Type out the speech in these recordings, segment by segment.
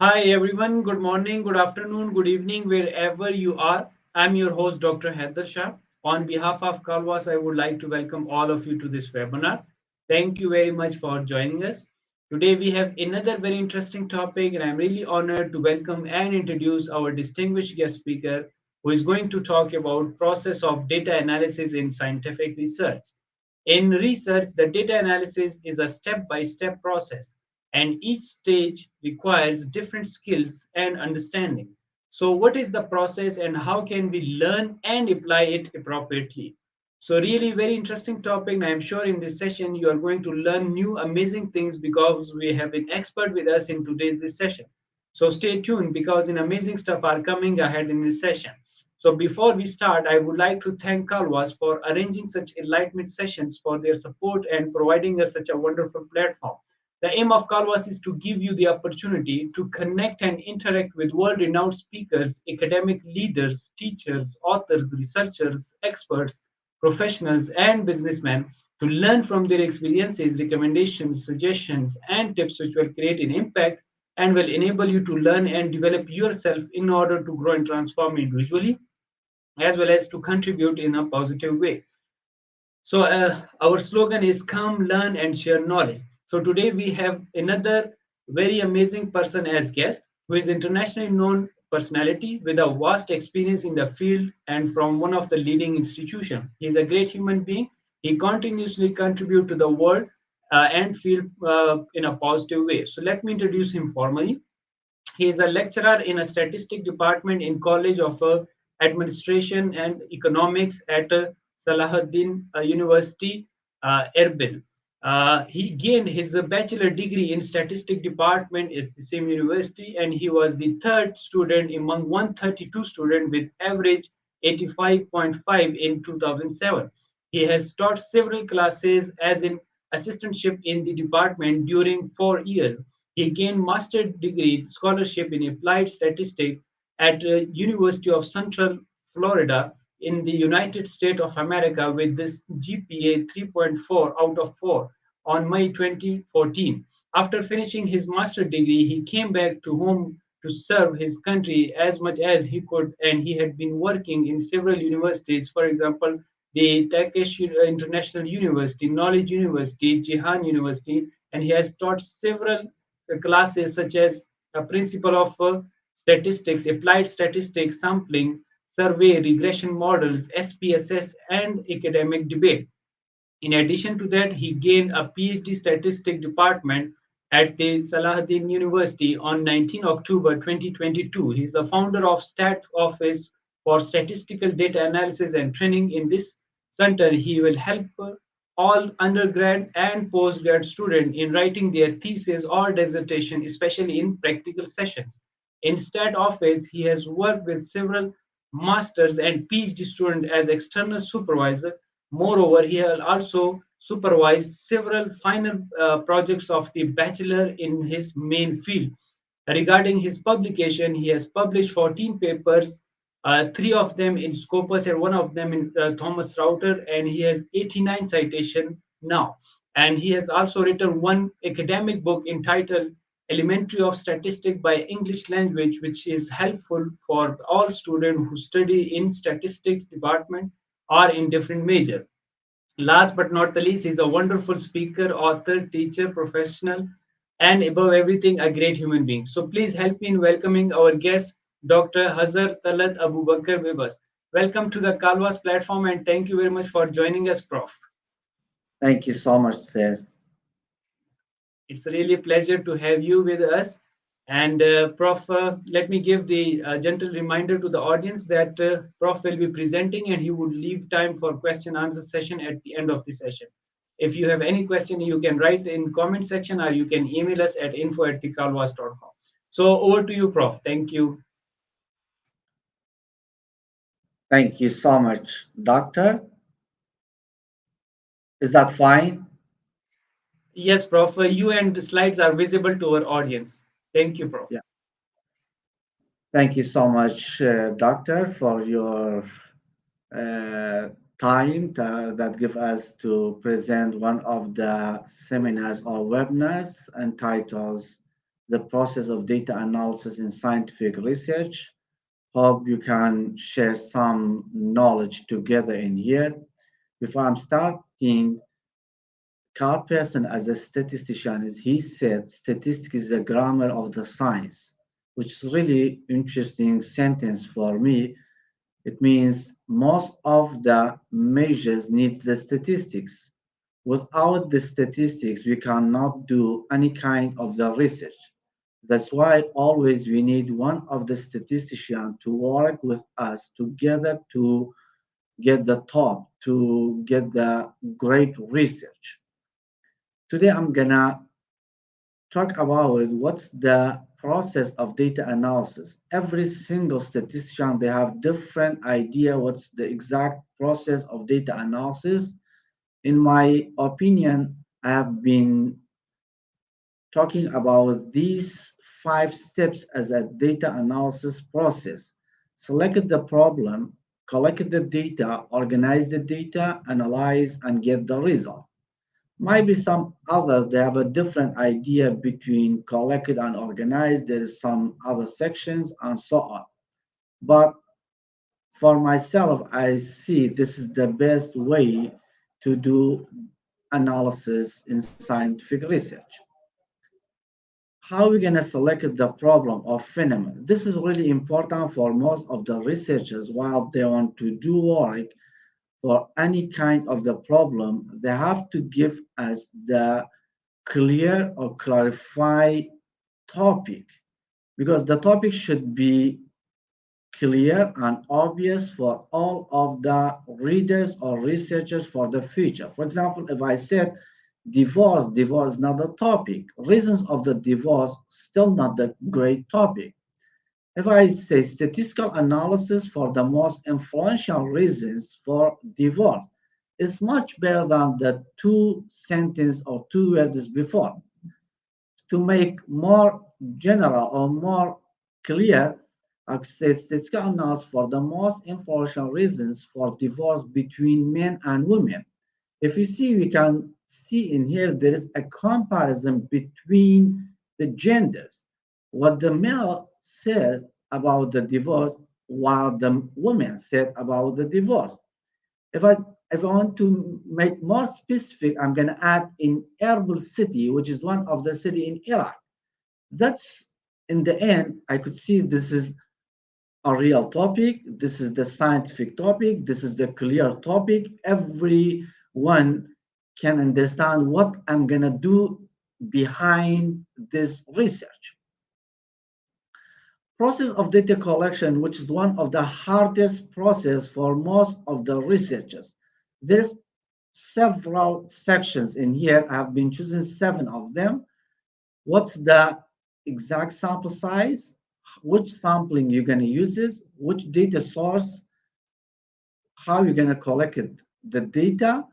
Hi everyone, good morning, good afternoon, good evening, wherever you are. I'm your host, Dr. Haider Shah. On behalf of Kalwas, I would like to welcome all of you to this webinar. Thank you very much for joining us. Today we have another very interesting topic, and I'm really honored to welcome and introduce our distinguished guest speaker, who is going to talk about process of data analysis in scientific research. In research, the data analysis is a step-by-step process, and each stage requires different skills and understanding. So, what is the process and how can we learn and apply it appropriately? So, really, very interesting topic. And I'm sure in this session you are going to learn new amazing things because we have an expert with us in today's this session. So, stay tuned because an amazing stuff are coming ahead in this session. So before we start, I would like to thank Kalwas for arranging such enlightenment sessions for their support and providing us such a wonderful platform. The aim of Kalwas is to give you the opportunity to connect and interact with world-renowned speakers, academic leaders, teachers, authors, researchers, experts, professionals, and businessmen to learn from their experiences, recommendations, suggestions, and tips which will create an impact and will enable you to learn and develop yourself in order to grow and transform individually as well as to contribute in a positive way. So, our slogan is come, learn, and share knowledge. So, today we have another very amazing person as guest who is internationally known personality with a vast experience in the field and from one of the leading institutions. He is a great human being. He continuously contribute to the world and field in a positive way. So, let me introduce him formally. He is a lecturer in a statistics department in College of Administration and Economics at Salahaddin University-Erbil. He gained his bachelor degree in statistics department at the same university, and he was the third student among 132 students with average 85.5 in 2007. He has taught several classes as an assistantship in the department during 4 years. He gained master degree scholarship in applied statistics at University of Central Florida in the United States of America with this GPA 3.4 out of 4 on May 2014. After finishing his master degree, he came back to home to serve his country as much as he could, and he had been working in several universities, for example, the Turkish International University, Knowledge University, Jihan University, and he has taught several classes such as a principle of statistics, applied statistics, sampling, survey, regression models, HPSS, and academic debate. In addition to that, he gained a PhD statistics department at the Salahaddin University on 19 October 2022. He is the founder of Stat Office for Statistical Data Analysis and Training. In this center, he will help all undergrad and postgrad students in writing their thesis or dissertation, especially in practical sessions. In Stat Office, he has worked with several masters and PhD students as external supervisor. Moreover, he has also supervised several final projects of the bachelor in his main field. Regarding his publication, he has published 14 papers, three of them in Scopus and one of them in Thomas Router, and he has 89 citations now. And he has also written one academic book entitled Elementary of Statistics by English Language, which is helpful for all students who study in statistics department or in different major. Last but not the least, he's a wonderful speaker, author, teacher, professional, and above everything, a great human being. So please help me in welcoming our guest, Dr. Hazar Talat ABUBAKER Bibas. Welcome to the Kalwas platform and thank you very much for joining us, Prof. Thank you so much, sir. It's really a pleasure to have you with us. And Prof, let me give the gentle reminder to the audience that Prof will be presenting and he would leave time for question answer session at the end of the session. If you have any question, you can write in comment section or you can email us at info@thekalwas.com. So over to you, Prof. Thank you. Thank you so much, doctor. Is that fine? Yes, Prof. You and the slides are visible to our audience. Thank you, Prof. Yeah. Thank you so much, doctor, for your uh, time that give us to present one of the seminars or webinars entitled the process of data analysis in scientific research. Hope you can share some knowledge together in here. Before I'm starting, Carl Pearson, as a statistician, he said statistics is the grammar of the science, which is really interesting sentence for me. It means most of the measures need the statistics. Without the statistics, we cannot do any kind of the research. That's why always we need one of the statisticians to work with us together to get the top, to get the great research. Today I'm gonna talk about what's the process of data analysis. Every single statistician, they have different idea what's the exact process of data analysis. In my opinion, I have been talking about these 5 steps as a data analysis process. Select the problem, collect the data, organize the data, analyze, and get the result. Maybe some others, they have a different idea between collected and organized. There is some other sections and so on. But for myself, I see this is the best way to do analysis in scientific research. How are we going to select the problem or phenomenon? This is really important for most of the researchers while they want to do work for any kind of the problem. They have to give us the clear or clarify topic, because the topic should be clear and obvious for all of the readers or researchers for the future. For example, if I said divorce is not a topic. Reasons of the divorce, still not the great topic. If I say statistical analysis for the most influential reasons for divorce, is much better than the 2 sentence or 2 words before. To make more general or more clear, I say statistical analysis for the most influential reasons for divorce between men and women. If you see, we can see in here there is a comparison between the genders. What the male said about the divorce, while the woman said about the divorce. If I if I want to make more specific, I'm going to add in Erbil city, which is one of the city in Iraq. That's in the end, I could see this is a real topic. This is the scientific topic. This is the clear topic. Everyone can understand what I'm going to do behind this research. Process of data collection, which is one of the hardest process for most of the researchers. There's several sections in here. I have been choosing 7 of them. What's the exact sample size? Which sampling you're going to use this? Which data source? How you're going to collect the data?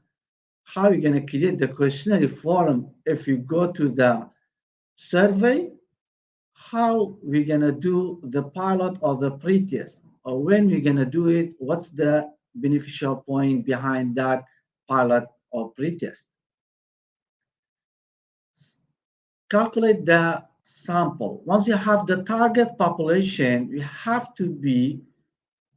How you're going to create the questionnaire form if you go to the survey? How we're going to do the pilot or the pretest, or when we're going to do it, what's the beneficial point behind that pilot or pretest. Calculate the sample. Once you have the target population, you have to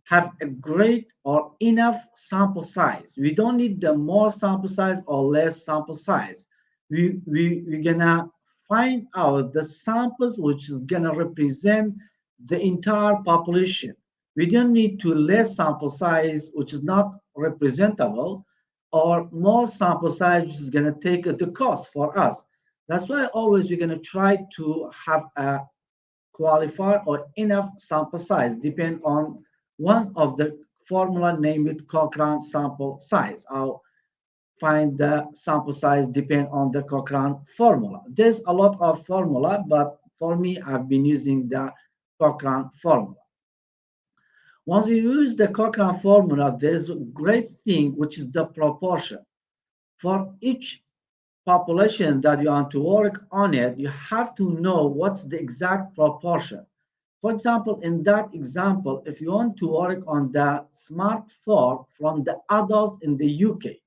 have a great or enough sample size. We don't need the more sample size or less sample size. We're gonna find out the samples which is gonna represent the entire population. We don't need to less sample size which is not representable, or more sample size which is gonna take the cost for us. That's why always we're gonna try to have a qualified or enough sample size, depend on one of the formula named Cochrane sample size. I'll find the sample size depend on the Cochrane formula. There's a lot of formula, but for me, I've been using the Cochrane formula. Once you use the Cochrane formula, there's a great thing, which is the proportion. For each population that you want to work on it, you have to know what's the exact proportion. For example, in that example, if you want to work on the smartphone from the adults in the UK,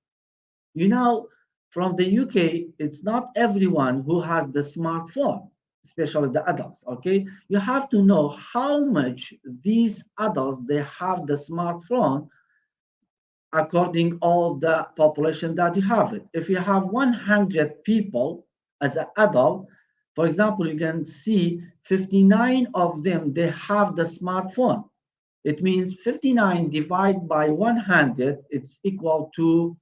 you know, from the UK, it's not everyone who has the smartphone. especially the adults. Okay, you have to know how much these adults they have the smartphone according all the population that you have it. If you have 100 people as an adult, for example, you can see 59 of them they have the smartphone. It means 59 divided by 100, it's equal to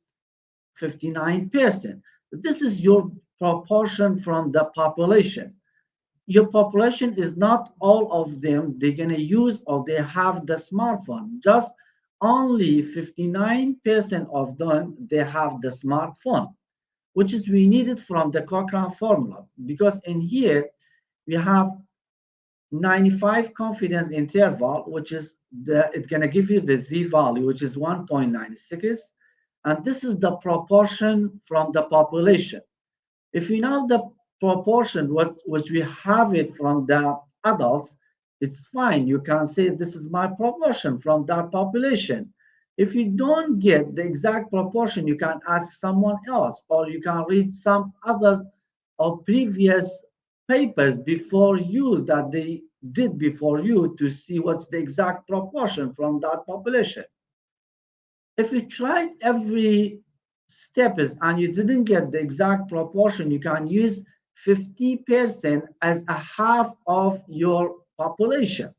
59%. This is your proportion from the population. Your population is not all of them they're going to use or they have the smartphone. Just only 59% of them they have the smartphone, which is we need it from the Cochrane formula, because in here we have 95 confidence interval, which is it's going to give you the z value, which is 1.96, and this is the proportion from the population. If we know the proportion which we have it from the adults, it's fine. You can say this is my proportion from that population. If you don't get the exact proportion, you can ask someone else, or you can read some other or previous papers before you that they did before you to see what's the exact proportion from that population. If you tried every steps and you didn't get the exact proportion, you can use 50% as a half of your population.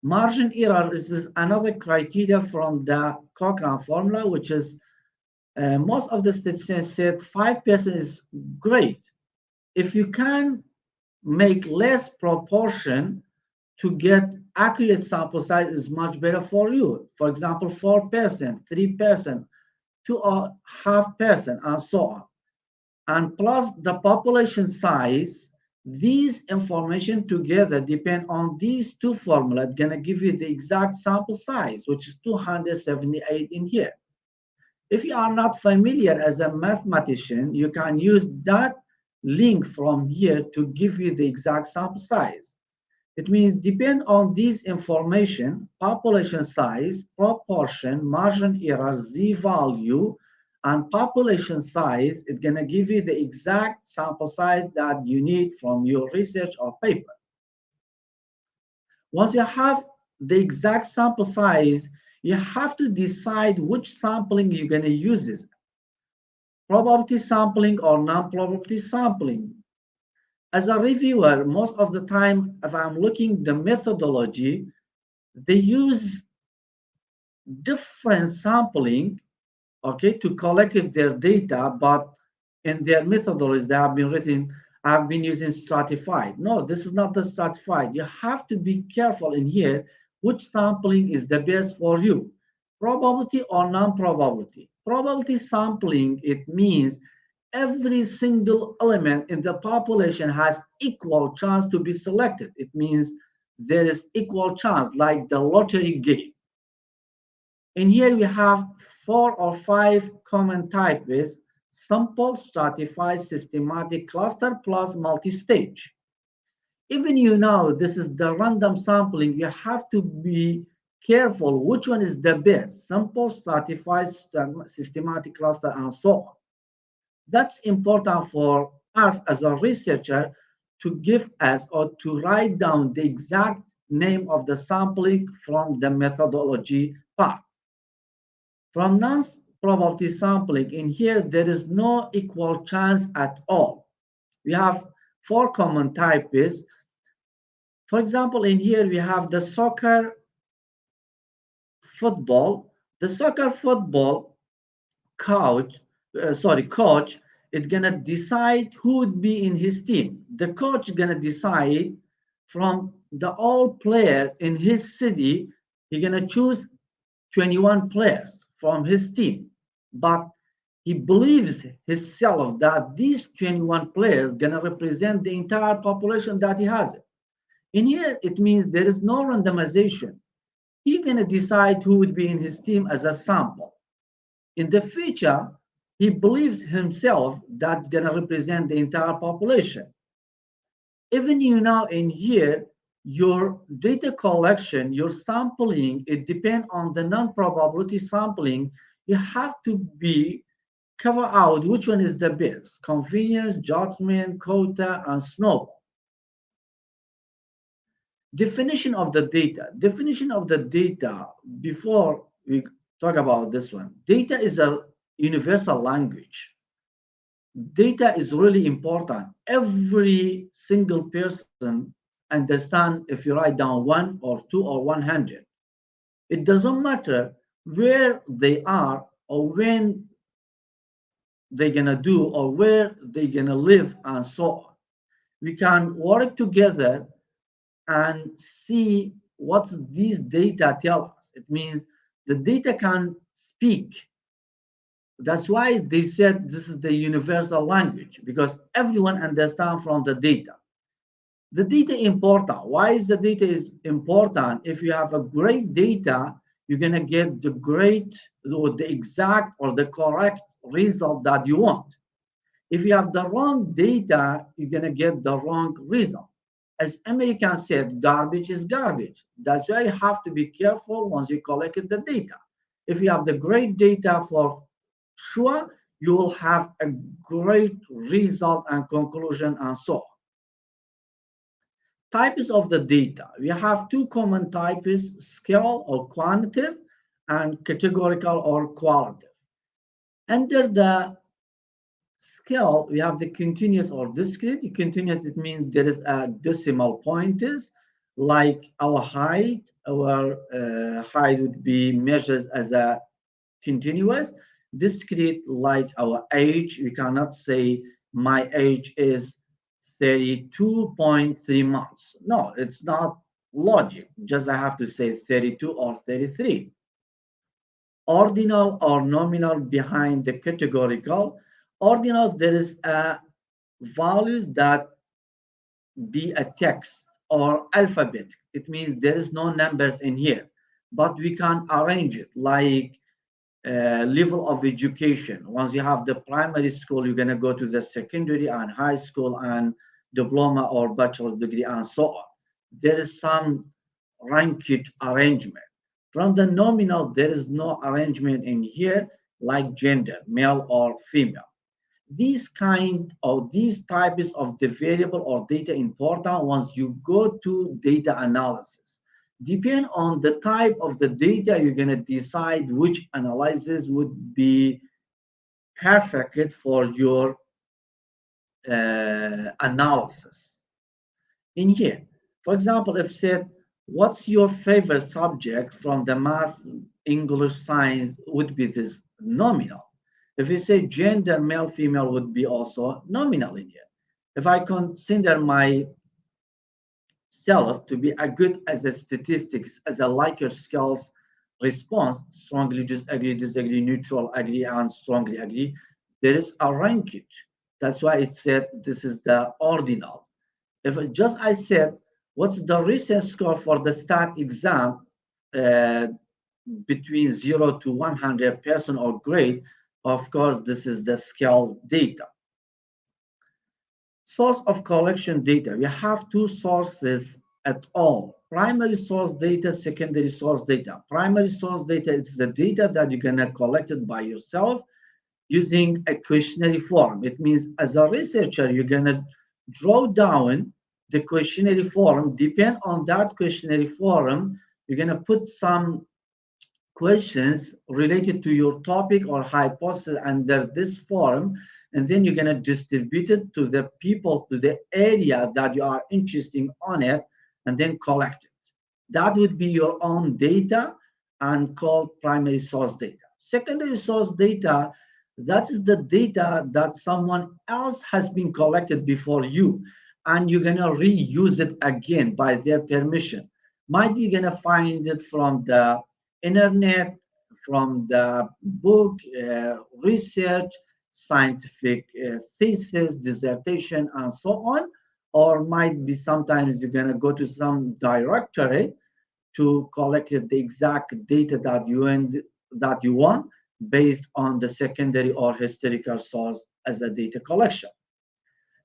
Margin error is another criteria from the Cochrane formula, which is most of the statisticians said 5% is great. If you can make less proportion to get accurate sample size is much better for you. For example, 4%, 3%, 2.5%, and so on. And plus the population size, these information together depend on these two formulas, gonna give you the exact sample size, which is 278 in here. If you are not familiar as a mathematician, you can use that link from here to give you the exact sample size. It means depend on these information, population size, proportion, margin error, z-value, and population size, it's going to give you the exact sample size that you need from your research or paper. Once you have the exact sample size, you have to decide which sampling you're going to use. Probability sampling or non-probability sampling. As a reviewer, most of the time, if I'm looking the methodology, they use different sampling, okay, to collect their data, but in their methodologies they have been written, I've been using stratified. No, this is not the stratified. You have to be careful in here which sampling is the best for you, probability or non-probability. Probability sampling, it means every single element in the population has equal chance to be selected. It means there is equal chance, like the lottery game. In here we have 4 or 5 common types: simple, stratified, systematic, cluster, plus multi-stage. Even you know this is the random sampling, you have to be careful which one is the best: simple, stratified, systematic, cluster, and so on. That's important for us as a researcher to give us or to write down the exact name of the sampling from the methodology part. From non-probability sampling, in here there is no equal chance at all. We have 4 common types. For example, in here we have the soccer football. The soccer football coach is gonna decide who would be in his team. The coach is gonna decide from the all player in his city. He's gonna choose 21 players from his team, but he believes himself that these 21 players gonna represent the entire population that he has. In here, it means there is no randomization. He's gonna decide who would be in his team as a sample. In the future, he believes himself that's going to represent the entire population. Even you now in here, your data collection, your sampling, it depends on the non-probability sampling. You have to be cover out which one is the best: convenience, judgment, quota, and snowball. Definition of the data. Definition of the data, before we talk about this one, data is a universal language. Data is really important. Every single person understand if you write down one or two or 100. It doesn't matter where they are or when they're gonna do or where they're gonna live and so on. We can work together and see what these data tell us. It means the data can speak. That's why they said this is the universal language, because everyone understands from the data. The data important. Why is the data is important? If you have a great data, you're gonna get the great or the exact or the correct result that you want. If you have the wrong data, you're gonna get the wrong result. As Americans said, garbage is garbage. That's why you have to be careful once you collect the data. If you have the great data for sure, you will have a great result and conclusion and so on. Types of the data. We have two common types: scale or quantitative and categorical or qualitative. Under the scale, we have the continuous or discrete. The continuous, it means there is a decimal pointers, like our height. Our height would be measured as a continuous. Discrete, like our age. We cannot say my age is 32.3 months. No, it's not logic. Just I have to say 32 or 33. Ordinal or nominal behind the categorical. Ordinal, there is a values that be a text or alphabet. It means there is no numbers in here, but we can arrange it like level of education. Once you have the primary school, you're going to go to the secondary and high school and diploma or bachelor degree and so on. There is some ranked arrangement. From the nominal, there is no arrangement in here like gender, male or female. These kind of these types of the variable or data important once you go to data analysis. Depend on the type of the data, you're going to decide which analysis would be perfect for your analysis. In here, for example, if said, what's your favorite subject from the math, English, science, would be this nominal. If you say gender, male, female, would be also nominal in here. If I consider my self to be a good as a statistics, as a Likert skills response, strongly disagree, disagree, neutral, agree, and strongly agree, there is a ranking. That's why it said this is the ordinal. If just I said, what's the recent score for the stat exam between 0 to 100% or grade, of course, this is the scale data. Source of collection data. We have two sources at all. Primary source data, secondary source data. Primary source data is the data that you're gonna collect it by yourself using a questionnaire form. It means as a researcher, you're gonna draw down the questionnaire form. Depend on that questionnaire form, you're gonna put some questions related to your topic or hypothesis under this form, and then you're going to distribute it to the people, to the area that you are interested on it, and then collect it. That would be your own data and called primary source data. Secondary source data, that is the data that someone else has been collected before you, and you're going to reuse it again by their permission. Might be going to find it from the internet, from the book, research, scientific thesis, dissertation, and so on, or might be sometimes you're going to go to some directory to collect the exact data that you want based on the secondary or historical source as a data collection.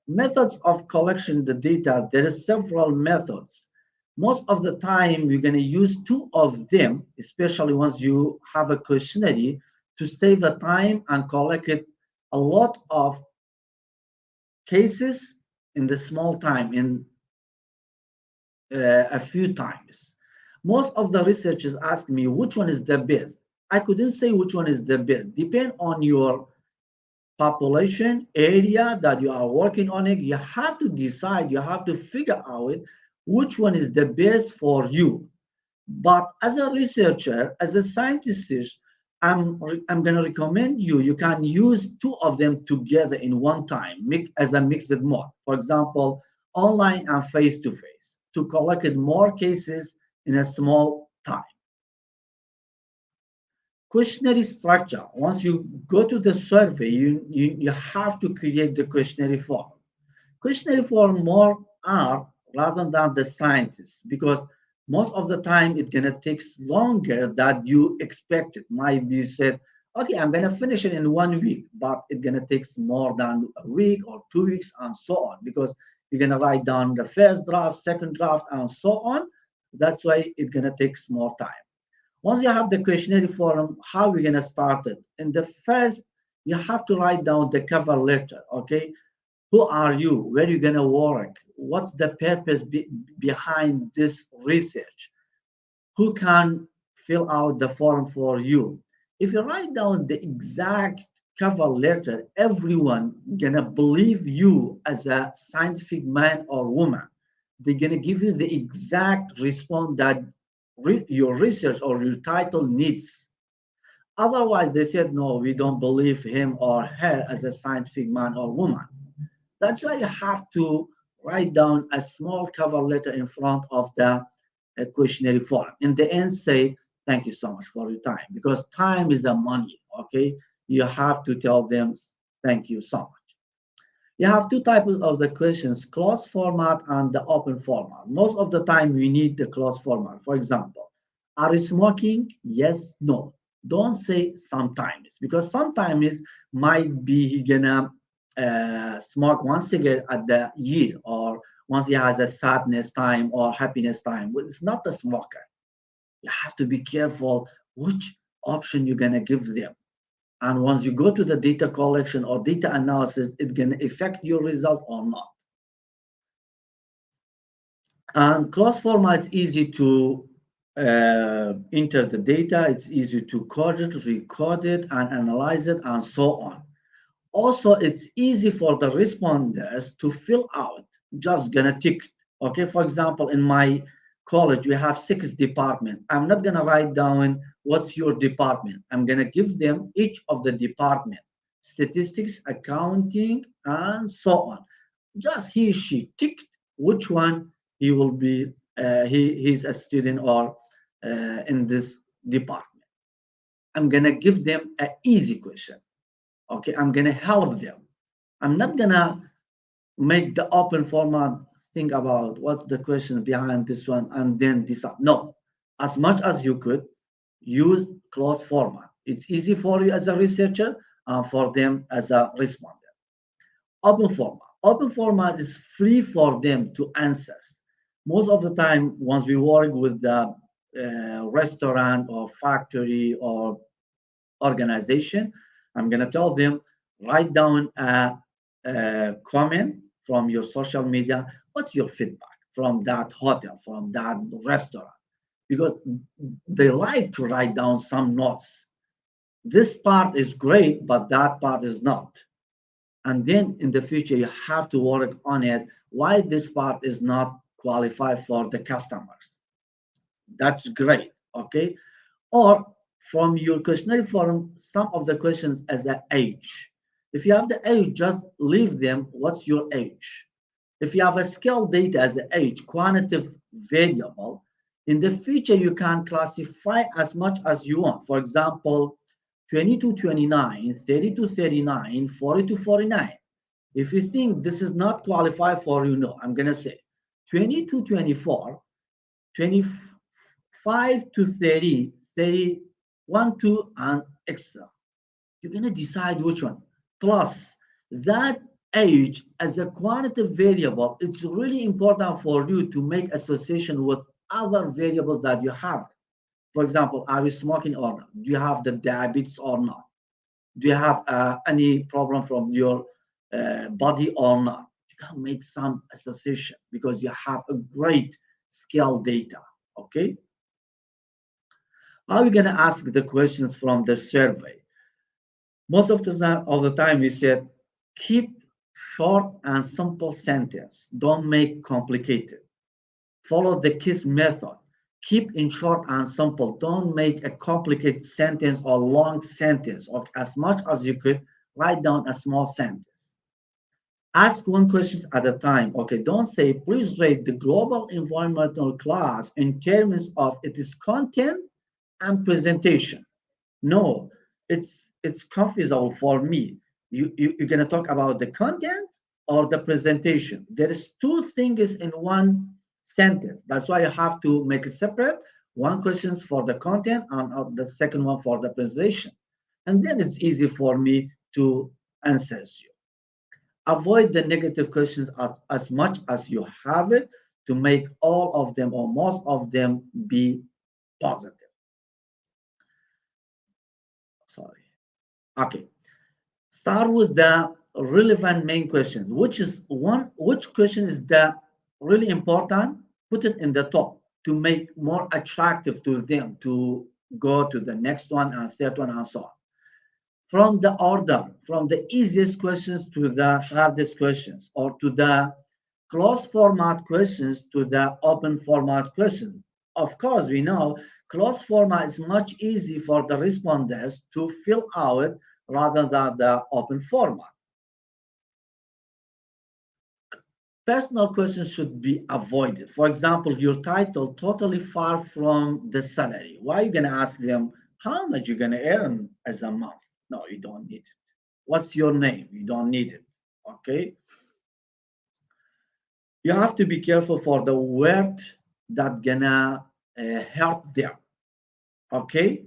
Methods of collection the data, there is several methods. Most of the time, you're going to use two of them, especially once you have a questionnaire, to save the time and collect it a lot of cases in the small time, in a few times. Most of the researchers ask me which one is the best. I couldn't say which one is the best. Depend on your population area that you are working on it. You have to decide, you have to figure out which one is the best for you. But as a researcher, as a scientist, I'm going to recommend you can use two of them together in one time, as a mixed mode. For example, online and face-to-face to collect more cases in a small time. Questionnaire structure. Once you go to the survey, you have to create the questionnaire form. Questionnaire form more art rather than the scientists, because most of the time it's gonna take longer than you expected. Maybe you said, okay, I'm gonna finish it in 1 week, but it's gonna take more than a week or 2 weeks and so on, because you're gonna write down the first draft, second draft, and so on. That's why it's gonna take more time. Once you have the questionnaire form, how are we gonna start it? In the first, you have to write down the cover letter, okay? Who are you? Where are you going to work? What's the purpose behind this research? Who can fill out the form for you? If you write down the exact cover letter, everyone gonna believe you as a scientific man or woman. They're gonna give you the exact response that your research or your title needs. Otherwise, they said, no, we don't believe him or her as a scientific man or woman. That's why you have to write down a small cover letter in front of the questionnaire form. In the end, say, thank you so much for your time, because time is a money, okay? You have to tell them, thank you so much. You have two types of the questions, closed format and the open format. Most of the time, we need the closed format. For example, are you smoking? Yes, no. Don't say sometimes, because sometimes might be he gonna smoke one cigarette at the year, or once he has a sadness time or happiness time. But it's not a smoker. You have to be careful which option you're gonna give them. And once you go to the data collection or data analysis, it's gonna affect your result or not. And closed format is easy to enter the data. It's easy to code it, record it, and analyze it, and so on. Also, it's easy for the responders to fill out, just gonna tick. Okay, for example, in my college, we have 6 departments. I'm not gonna write down what's your department. I'm gonna give them each of the department, statistics, accounting, and so on. Just he, she tick which one he will be, he's a student or in this department. I'm gonna give them an easy question. Okay, I'm gonna help them. I'm not gonna make the open format, think about what's the question behind this one and then decide. No, as much as you could, use closed format. It's easy for you as a researcher and for them as a responder. Open format. Open format is free for them to answer. Most of the time, once we work with the restaurant or factory or organization, I'm going to tell them, write down a comment from your social media. What's your feedback from that hotel, from that restaurant? Because they like to write down some notes. This part is great, but that part is not. And then in the future, you have to work on it. Why this part is not qualified for the customers? That's great, okay? Or from your questionnaire form, some of the questions as an age. If you have the age, just leave them, what's your age? If you have a scale data as an age, quantitative variable, in the future, you can classify as much as you want. For example, 20 to 29, 30 to 39, 40 to 49. If you think this is not qualified for you, no, I'm going to say 20 to 24, 25 to 30, 31 to and extra. You're going to decide which one. Plus, that age as a quantitative variable, it's really important for you to make association with other variables that you have. For example, are you smoking or not? Do you have the diabetes or not? Do you have any problem from your body or not? You can make some association because you have a great scale data. Okay. How are we going to ask the questions from the survey? Most of the time, we said keep short and simple sentence. Don't make complicated. Follow the KISS method. Keep in short and simple. Don't make a complicated sentence or long sentence. Or as much as you could, write down a small sentence. Ask one question at a time. Okay, don't say, please rate the global environmental class in terms of its content and presentation. No, it's confusing for me. You're gonna talk about the content or the presentation. There is two things in one sentence. That's why you have to make it separate. One questions for the content and the second one for the presentation. And then it's easy for me to answer you. Avoid the negative questions as much as you have it to make all of them or most of them be positive. Sorry. Okay. Start with the relevant main question. Which question is the really important? Put it in the top to make more attractive to them to go to the next one and third one and so on. From the order, from the easiest questions to the hardest questions, or to the closed format questions to the open format questions. Of course, we know closed format is much easier for the respondents to fill out rather than the open format. Personal questions should be avoided. For example, your title totally far from the salary. Why are you going to ask them how much you're going to earn as a month? No, you don't need it. What's your name? You don't need it. Okay. You have to be careful for the word that gonna hurt them. Okay.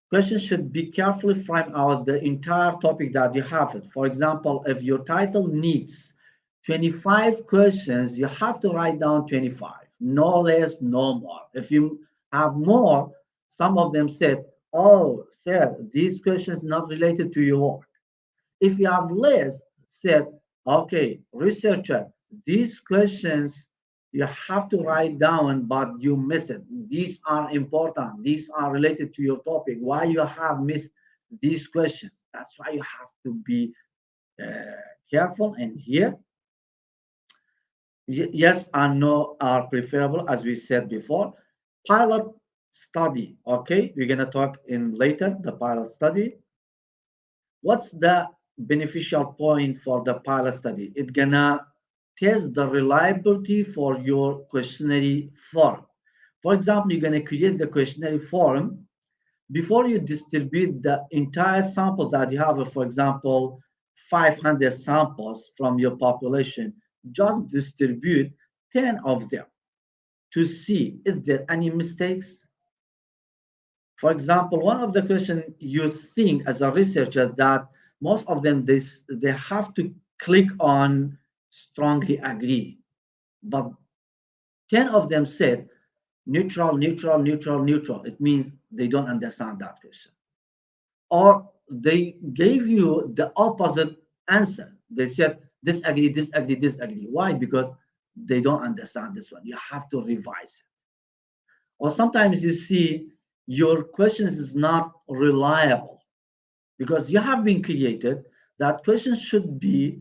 Questions should be carefully frame out the entire topic that you have it. For example, if your title needs 25 questions, you have to write down 25, no less, no more. If you have more, some of them said, oh, sir, these questions not related to your work. If you have less, said, okay, researcher, these questions you have to write down, but you miss it. These are important. These are related to your topic. Why you have missed these questions? That's why you have to be careful. And here, yes and no are preferable, as we said before. Pilot study. Okay, we're gonna talk in later the pilot study. What's the beneficial point for the pilot study? It's gonna test the reliability for your questionnaire form. For example, you're gonna create the questionnaire form before you distribute the entire sample that you have. For example, 500 samples from your population. Just distribute 10 of them to see is there any mistakes. For example, one of the questions you think as a researcher that most of them they have to click on strongly agree, but 10 of them said neutral, neutral, neutral, neutral. It means they don't understand that question. Or they gave you the opposite answer. They said disagree, disagree, disagree. Why? Because they don't understand this one. You have to revise it. Or sometimes you see your questions is not reliable because you have been created that questions should be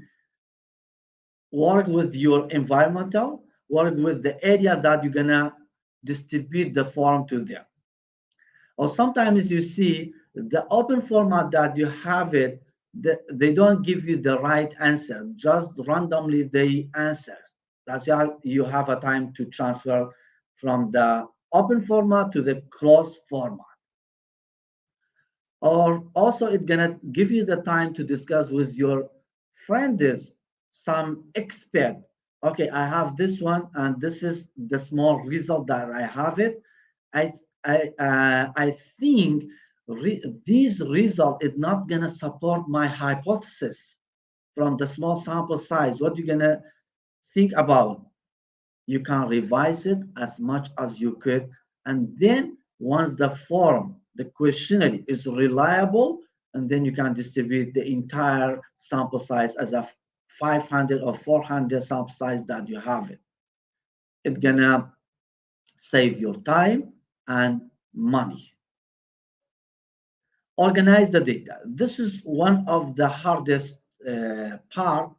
work with your environmental, work with the area that you're gonna distribute the form to them. Or sometimes you see the open format that you have it, they don't give you the right answer, just randomly they answer. That's how you have a time to transfer from the open format to the closed format. Or also it's gonna give you the time to discuss with your friends, some expert. Okay, I have this one, and this is the small result that I have it. I think this result is not gonna support my hypothesis from the small sample size. What you gonna think about? You can revise it as much as you could, and then once the form, the questionnaire is reliable, and then you can distribute the entire sample size as a 500 or 400 sample size that you have it. It's gonna save your time and money. Organize the data. This is one of the hardest part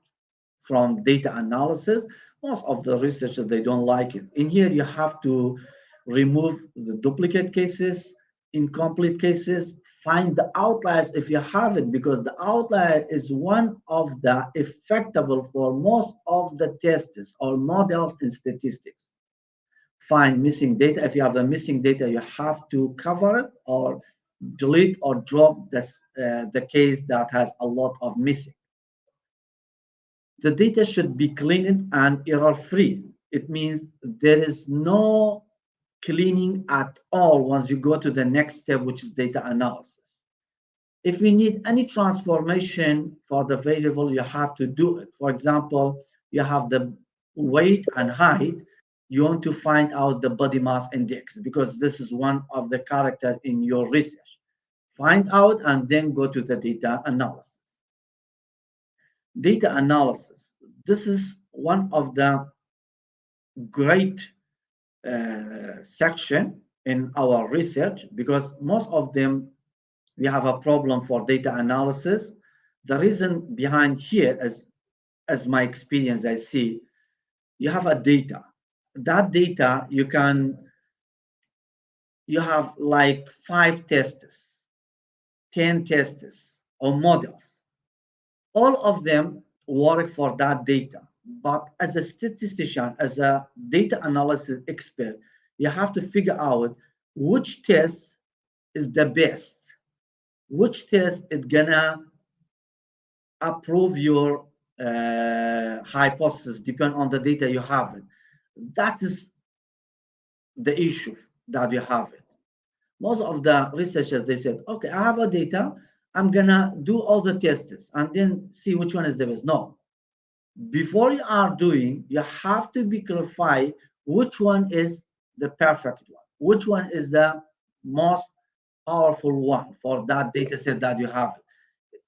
from data analysis. Most of the researchers, they don't like it. In here, you have to remove the duplicate cases, incomplete cases, find the outliers if you have it, because the outlier is one of the effectable for most of the tests or models in statistics. Find missing data. If you have the missing data, you have to cover it or delete or drop this, the case that has a lot of missing. The data should be cleaned and error-free. It means there is no cleaning at all once you go to the next step, which is data analysis. If you need any transformation for the variable, you have to do it. For example, you have the weight and height. You want to find out the body mass index because this is one of the characters in your research. Find out and then go to the data analysis. Data analysis. This is one of the great section in our research because most of them we have a problem for data analysis. The reason behind here is, as my experience I see, you have a data. That data you have like 5 tests, 10 tests or models. All of them work for that data. But as a statistician, as a data analysis expert, you have to figure out which test is the best, which test is gonna approve your hypothesis, depend on the data you have. That is the issue that you have it. Most of the researchers, they said, okay, I have a data, I'm gonna do all the tests and then see which one is the best. No, before you are doing, you have to be clarify which one is the perfect one, which one is the most powerful one for that data set that you have.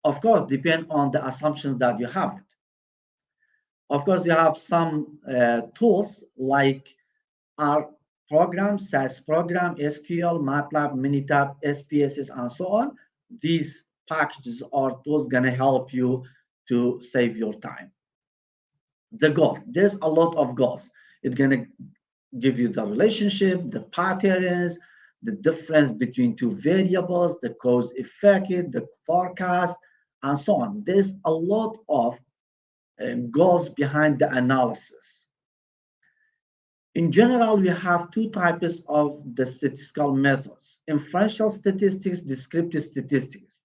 Of course, depend on the assumptions that you have. Of course, you have some tools like R program, SAS program, SQL, MATLAB, Minitab, SPSS, and so on. These packages or tools gonna help you to save your time. The goals, there's a lot of goals. It's gonna give you the relationship, the patterns, the difference between two variables, the cause effect, the forecast, and so on. There's a lot of goals behind the analysis. In general, we have 2 types of the statistical methods: inferential statistics, descriptive statistics.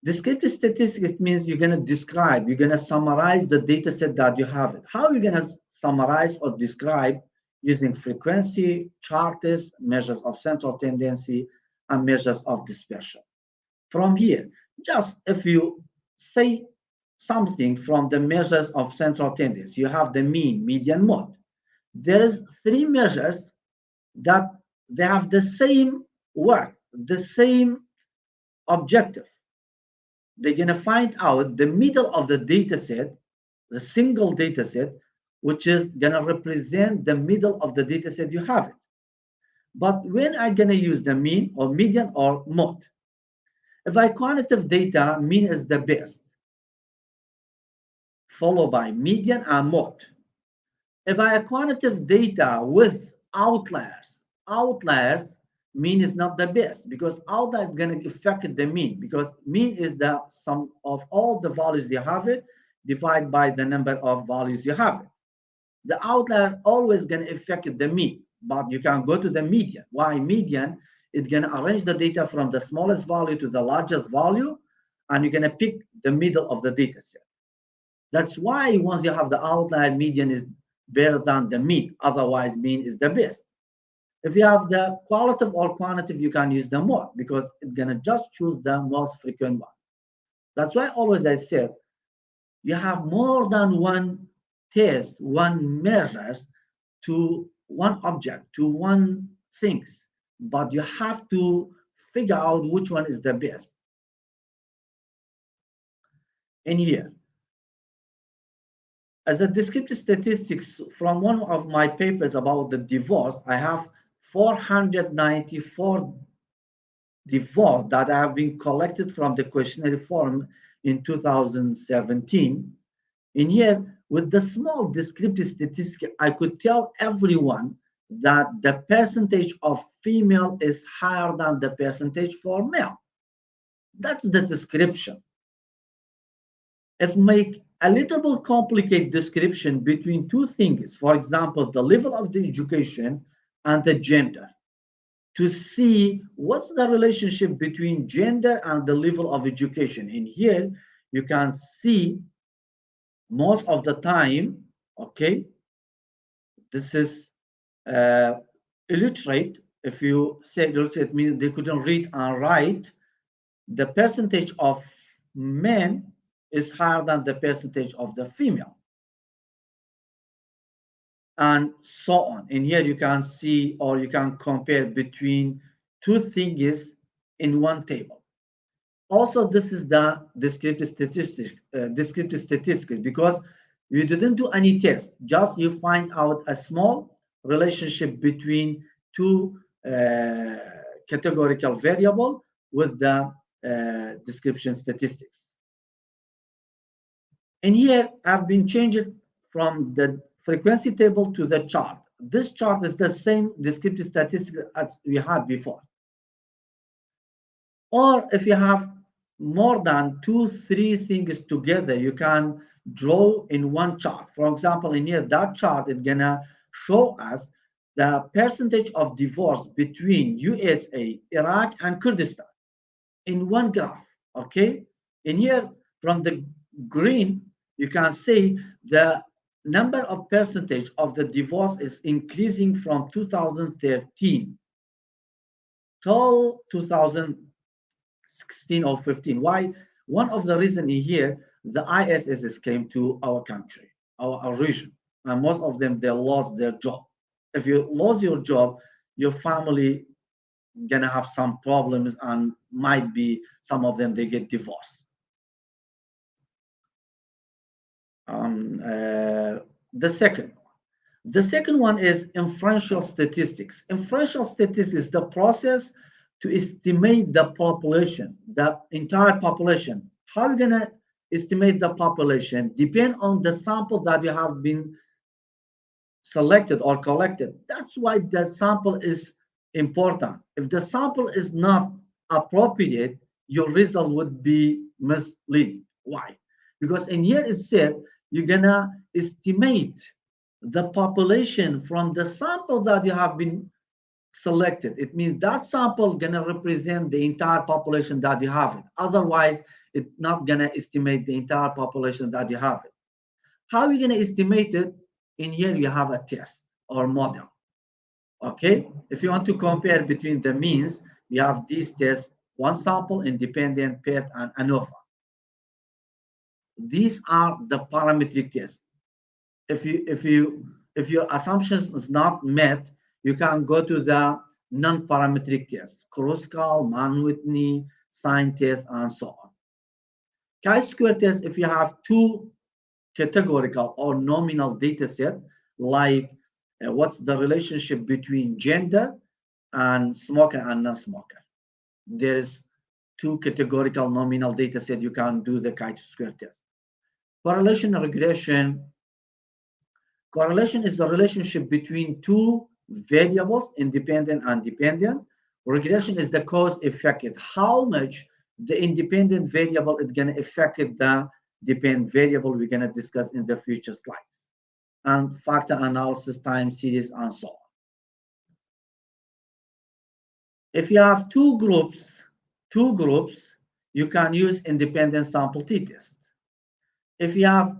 Descriptive statistics means you're going to describe, you're going to summarize the data set that you have. How are you going to summarize or describe? Using frequency, charts, measures of central tendency, and measures of dispersion. From here, just if you say something from the measures of central tendency, you have the mean, median, mode. There is 3 measures that they have the same work, the same objective. They're going to find out the middle of the data set, the single data set, which is going to represent the middle of the data set you have it. But when I'm going to use the mean or median or mode, if I quantitative data, mean is the best, followed by median and mode. If I have quantitative data with outliers, mean is not the best because outlier is going to affect the mean because mean is the sum of all the values you have it divided by the number of values you have it. The outlier always going to affect the mean, but you can go to the median. Why median? It's going to arrange the data from the smallest value to the largest value, and you're going to pick the middle of the data set. That's why once you have the outlier, median is better than the mean. Otherwise, mean is the best. If you have the qualitative or quantitative, you can use the mode because it's going to just choose the most frequent one. That's why always I said, you have more than one test, one measures to one object, to one things, but you have to figure out which one is the best. in here. As a descriptive statistics from one of my papers about the divorce, I have 494 divorce that have been collected from the questionnaire form in 2017. In here, with the small descriptive statistic, I could tell everyone that the percentage of female is higher than the percentage for male. That's the description. If make a little bit complicated description between two things, for example, the level of the education and the gender, to see what's the relationship between gender and the level of education. In here, you can see most of the time, okay, this is illiterate. If you say illiterate means they couldn't read and write, the percentage of men is higher than the percentage of the female. And so on. In here you can see, or you can compare between two things in one table. Also, this is the descriptive statistics, because you didn't do any test, just you find out a small relationship between two categorical variable with the description statistics. And here I've been changed from the frequency table to the chart. This chart is the same descriptive statistics as we had before. Or if you have more than 2-3 things together, you can draw in one chart. For example, in here, that chart is gonna show us the percentage of divorce between USA, Iraq, and Kurdistan in one graph, okay? In here, from the green, you can see the number of percentage of the divorce is increasing from 2013 till 2016 or 15. Why? One of the reasons here, the ISSs came to our country, our region, and most of them, they lost their job. If you lose your job, your family gonna have some problems, and might be some of them they get divorced. The second one is inferential statistics. Inferential statistics is the process to estimate the population, the entire population. How are you gonna estimate the population? Depend on the sample that you have been selected or collected. That's why the sample is important. If the sample is not appropriate, your result would be misleading. Why? Because in here it said you're gonna estimate the population from the sample that you have been selected. It means that sample gonna represent the entire population that you have it. Otherwise, it's not gonna estimate the entire population that you have it. How are you gonna estimate it? In here you have a test or model. Okay, if you want to compare between the means, you have these tests: one sample, independent, paired, and ANOVA. These are the parametric tests. If your assumptions is not met, you can go to the non-parametric tests: Kruskal, Mann-Whitney, sign test, and so on. Chi-square test, if you have two categorical or nominal data set, like what's the relationship between gender and smoker and non-smoker. There is two categorical nominal data set, you can do the chi-square test. Correlation and regression. Correlation is the relationship between two variables, independent and dependent. Regression is the cause effect, how much the independent variable is going to affect the dependent variable we're going to discuss in the future slides. And factor analysis, time series, and so on. If you have two groups, you can use independent sample t-test. If you have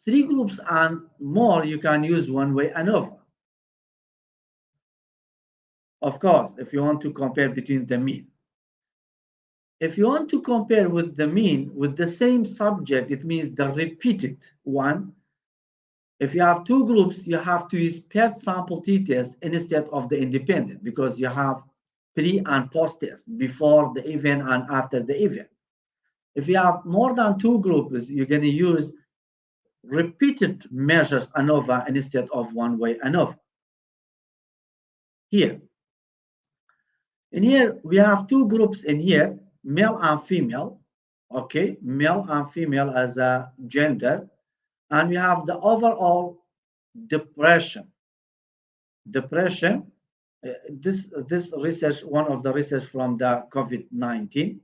three groups and more, you can use one-way ANOVA. Of course, if you want to compare between the mean. If you want to compare with the mean with the same subject, it means the repeated one. If you have two groups, you have to use paired sample t-test instead of the independent, because you have pre and post test, before the event and after the event. If you have more than two groups, you're going to use repeated measures ANOVA instead of one-way ANOVA. Here. In here, we have two groups in here, male and female. Okay, male and female as a gender. And we have the overall depression. Depression, this research, one of the research from the COVID-19.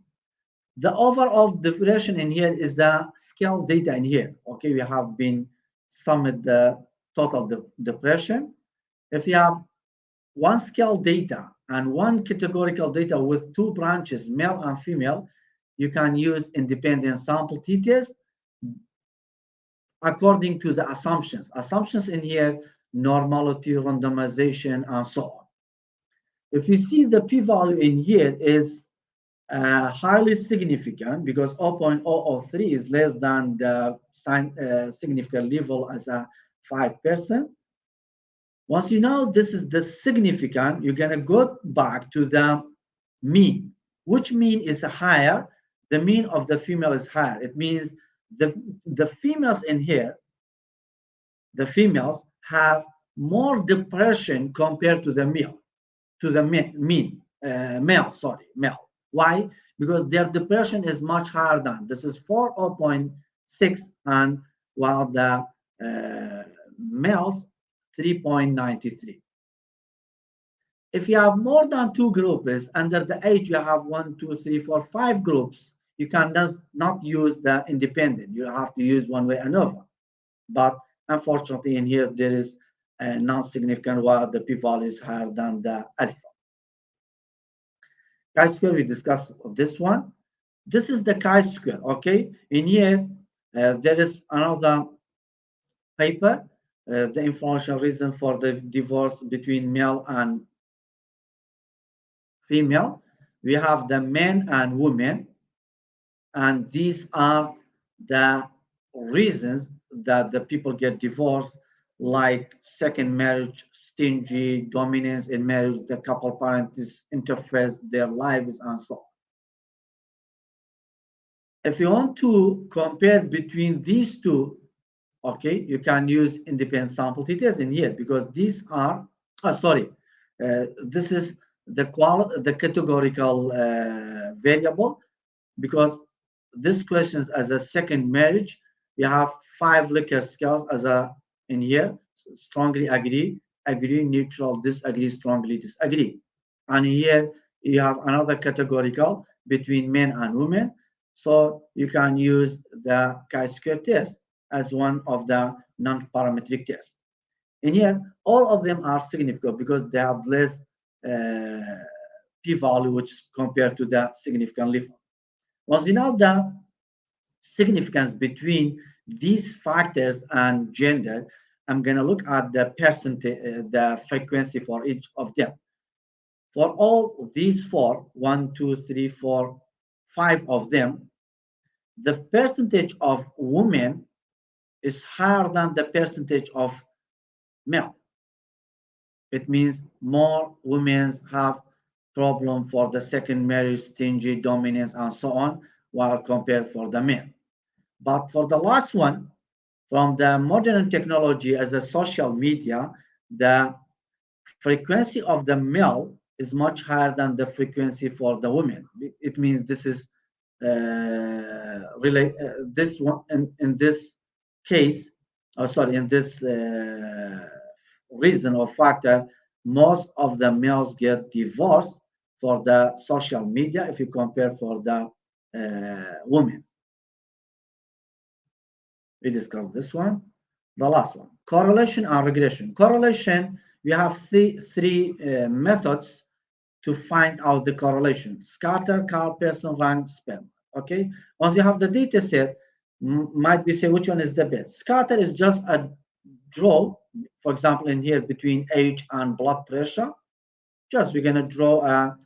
The overall depression in here is the scale data in here. Okay, we have been summed the total depression. If you have one scale data and one categorical data with two branches, male and female, you can use independent sample t-test according to the assumptions. Assumptions in here, normality, randomization, and so on. If you see the p-value in here is highly significant because 0.003 is less than the significant level as a 5%. Once you know this is the significant, you're going to go back to the mean. Which mean is higher? The mean of the female is higher. It means the females in here, the females have more depression compared to the male, to the male. Why? Because their depression is much higher than this is 4.6, and while the males 3.93. If you have more than two groups under the age, you have 1, 2, 3, 4, 5 groups. You can not use the independent. You have to use one-way ANOVA. But unfortunately, in here there is a non-significant while the p-value is higher than the alpha. Chi-square, we discussed this one. This is the chi-square, okay? In here, there is another paper, the influential reason for the divorce between male and female. We have the men and women, and these are the reasons that the people get divorced, like second marriage, stingy, dominance in marriage, the couple parents interferes their lives, and so on. If you want to compare between these two, okay, you can use independent sample t-test in here because these are, this is the categorical variable, because this questions as a second marriage, you have 5 Likert scales as a in here, strongly agree, neutral, disagree, strongly disagree. And here you have another categorical between men and women. So you can use the chi-square test as one of the non-parametric tests. In here, all of them are significant because they have less p-value, which is compared to the significant level. Once you know the significance between these factors and gender, I'm going to look at the percentage, the frequency for each of them. For all these 4, 1, 2, 3, 4, 5 of them, the percentage of women is higher than the percentage of male. It means more women have problem for the second marriage, stingy, dominance, and so on, while compared for the men. But for the last one, from the modern technology as a social media, the frequency of the male is much higher than the frequency for the women. It means this is this one in this case, in this reason or factor, most of the males get divorced for the social media if you compare for the women. We discussed this one. The last one, correlation and regression. Correlation, we have three methods to find out the correlation: scatter, Carl-Pearson, rank, span. Okay, once you have the data set, might be say which one is the best. Scatter is just a draw, for example, in here between age and blood pressure. Just we're gonna draw a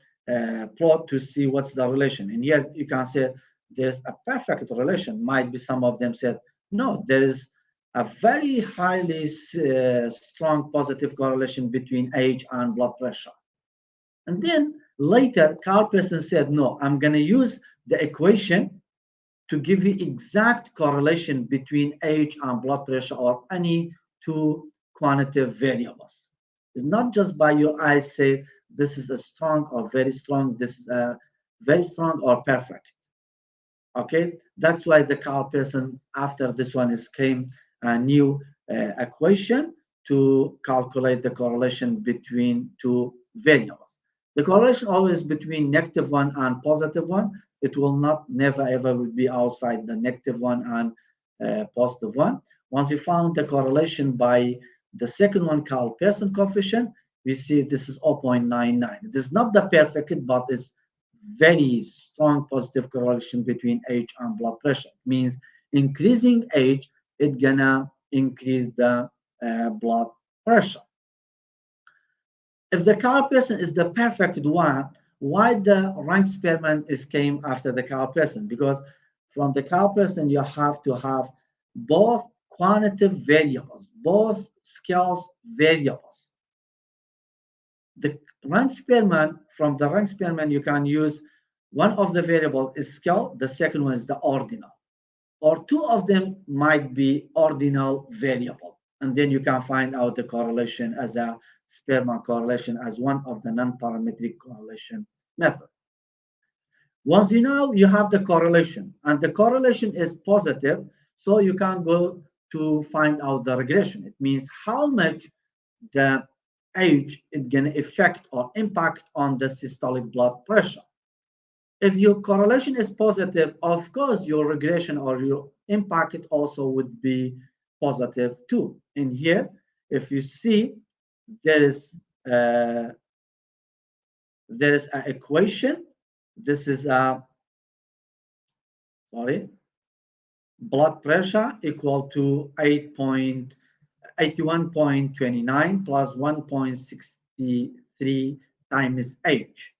plot to see what's the relation. And here you can say there's a perfect relation. Might be some of them said no, there is a very highly strong positive correlation between age and blood pressure. And then later, Carl-Pearson said, no, I'm going to use the equation to give you exact correlation between age and blood pressure or any two quantitative variables. It's not just by your eyes say this is a strong or very strong, this is a very strong or perfect. Okay, that's why the Carl person after this one is came a new equation to calculate the correlation between two variables. The correlation always between negative one and positive one. It will not never ever will be outside the negative one and positive one. Once we found the correlation by the second one called Pearson coefficient, we see this is 0.99. It is not the perfect, but it's very strong positive correlation between age and blood pressure. It means increasing age, it's gonna increase the blood pressure. If the Carl person is the perfect one, why the rank experiment is came after the Carl person? Because from the Carl person you have to have both quantitative variables, both scales variables. The rank experiment, from the rank experiment, you can use one of the variable is scale, the second one is the ordinal, or two of them might be ordinal variable, and then you can find out the correlation as a Spearman correlation as one of the non-parametric correlation method. Once you know you have the correlation and the correlation is positive, so you can go to find out the regression. It means how much the age is going to affect or impact on the systolic blood pressure. If your correlation is positive, of course, your regression or your impact also would be positive too. In here, if you see, there is an equation. This is a blood pressure equal to 81.29 plus 1.63 times age.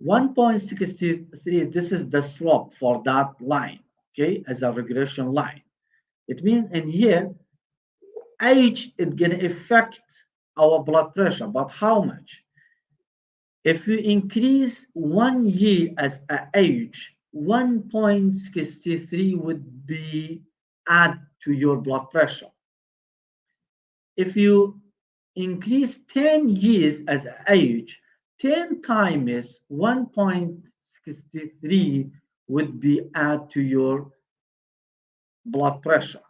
1.63, this is the slope for that line, okay, as a regression line. It means in here, age is going to affect our blood pressure, but how much? If you increase 1 year as a age, 1.63 would be add to your blood pressure. If you increase 10 years as a age, 10 times 1.63 would be add to your blood pressure.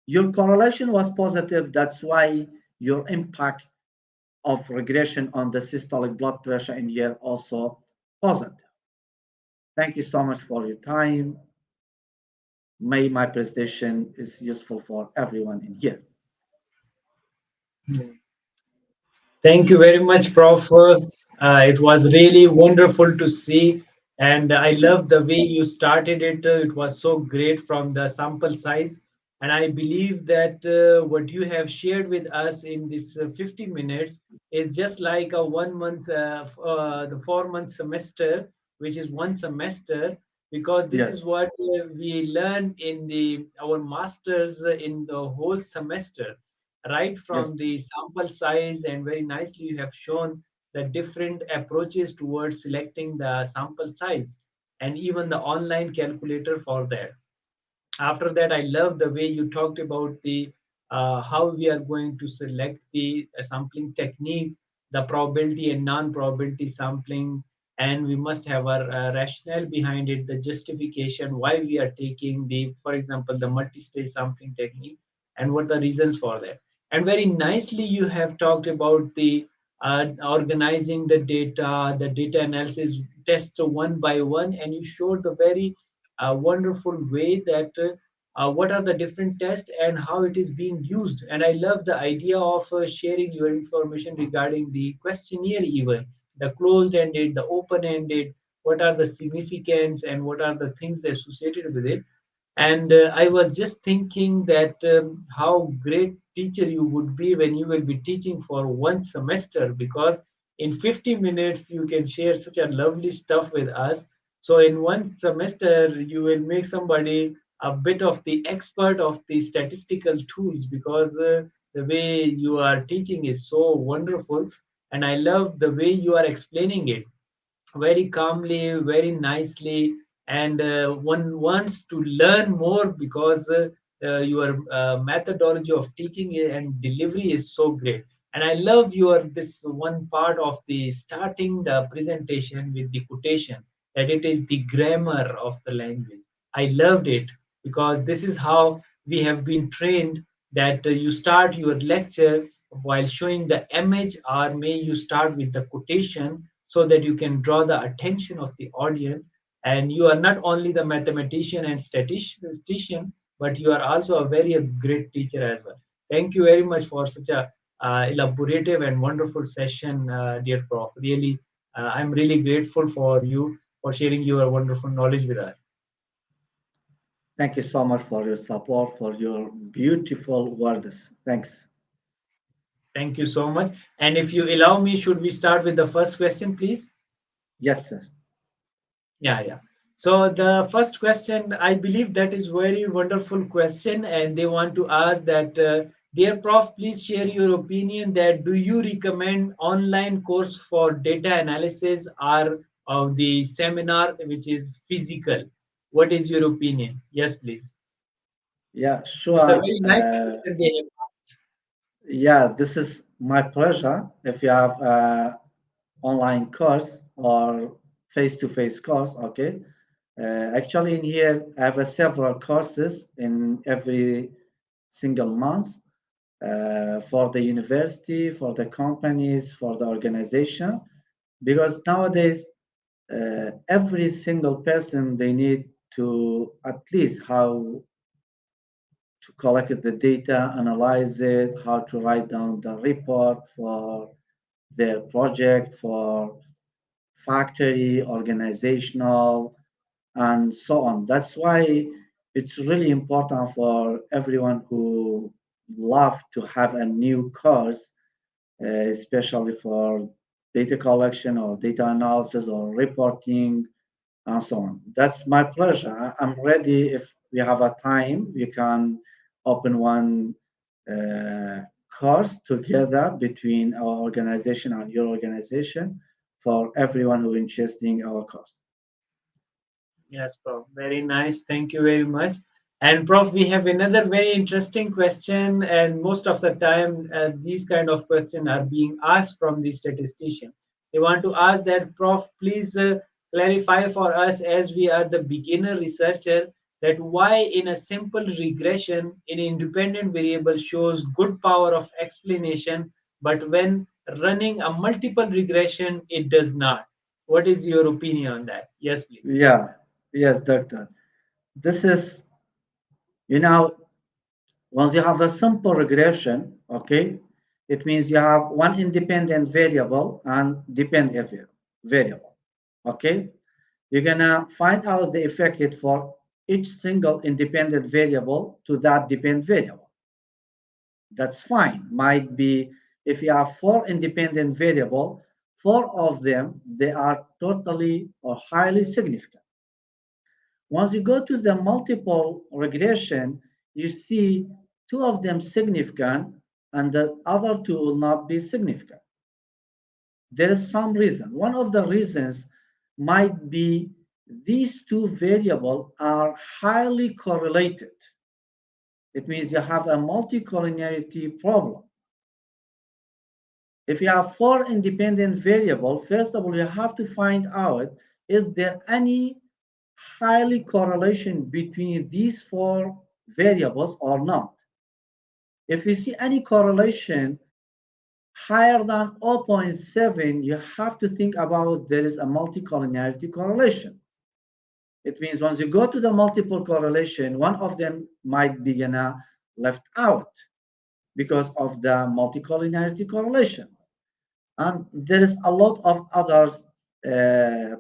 Your correlation was positive, that's why your impact of regression on the systolic blood pressure in here also positive. Thank you so much for your time. May my presentation is useful for everyone in here. Thank you very much, Prof. It was really wonderful to see, and I love the way you started it. It was so great from the sample size, and I believe that what you have shared with us in this 50 minutes is just like a 1 month, the 4 month semester, which is one semester, because this is Yes. what we learn in the our masters in the whole semester, right from Yes. the sample size. And very nicely you have shown the different approaches towards selecting the sample size and even the online calculator for that. After that, I love the way you talked about the how we are going to select the sampling technique, the probability and non-probability sampling, and we must have a rationale behind it, the justification why we are taking the, for example, the multi-stage sampling technique, and what the reasons for that. And very nicely you have talked about the organizing the data analysis tests one by one, and you showed the very wonderful way that what are the different tests and how it is being used. And I love the idea of sharing your information regarding the questionnaire, even the closed ended, the open ended, what are the significance and what are the things associated with it. And I was just thinking that how great teacher you would be when you will be teaching for one semester, because in 50 minutes you can share such a lovely stuff with us. So in one semester you will make somebody a bit of the expert of the statistical tools, because the way you are teaching is so wonderful, and I love the way you are explaining it very calmly, very nicely, and one wants to learn more because your methodology of teaching and delivery is so great. And I love your this one part of the starting the presentation with the quotation, that it is the grammar of the language. I loved it because this is how we have been trained, that you start your lecture while showing the image, or may you start with the quotation so that you can draw the attention of the audience. And you are not only the mathematician and statistician, but you are also a very great teacher as well. Thank you very much for such a elaborative and wonderful session, dear Prof. Really, I'm really grateful for you for sharing your wonderful knowledge with us. Thank you so much for your support, for your beautiful words. Thanks. Thank you so much. And if you allow me, should we start with the first question, please? Yes, sir. Yeah, yeah. So the first question, I believe that is very wonderful question, and they want to ask that, dear Prof, please share your opinion that do you recommend online course for data analysis or of the seminar which is physical? What is your opinion? Yes, please. Yeah, It's a sure. very nice question they have. Yeah, this is my pleasure. If you have online course or face-to-face course, okay. Actually, in here, I have several courses in every single month for the university, for the companies, for the organization, because nowadays every single person they need to at least how to collect the data, analyze it, how to write down the report for their project, for factory, organizational, and so on. That's why it's really important for everyone who love to have a new course, especially for data collection or data analysis or reporting and so on. That's my pleasure. I'm ready. If we have a time, we can open one uh, course together between our organization and your organization for everyone who is interested in our course. Yes, Prof. Very nice. Thank you very much. And Prof, we have another very interesting question, and most of the time, these kind of questions are being asked from the statistician. They want to ask that, Prof, please clarify for us, as we are the beginner researcher, that why in a simple regression, an independent variable shows good power of explanation, but when running a multiple regression, it does not. What is your opinion on that? Yes, please. Yeah, yes, doctor. This is, you know, once you have a simple regression, okay, it means you have one independent variable and dependent variable, okay? You're gonna find out the effect for each single independent variable to that dependent variable. That's fine. Might be if you have four independent variable, four of them, they are totally or highly significant. Once you go to the multiple regression, you see two of them significant and the other two will not be significant. There is some reason. One of the reasons might be these two variables are highly correlated. It means you have a multicollinearity problem. If you have four independent variables, first of all, you have to find out is there any highly correlation between these four variables or not. If you see any correlation higher than zero point 0.7, you have to think about there is a multicollinearity correlation. It means once you go to the multiple correlation, one of them might be gonna left out because of the multicollinearity correlation. And there is a lot of other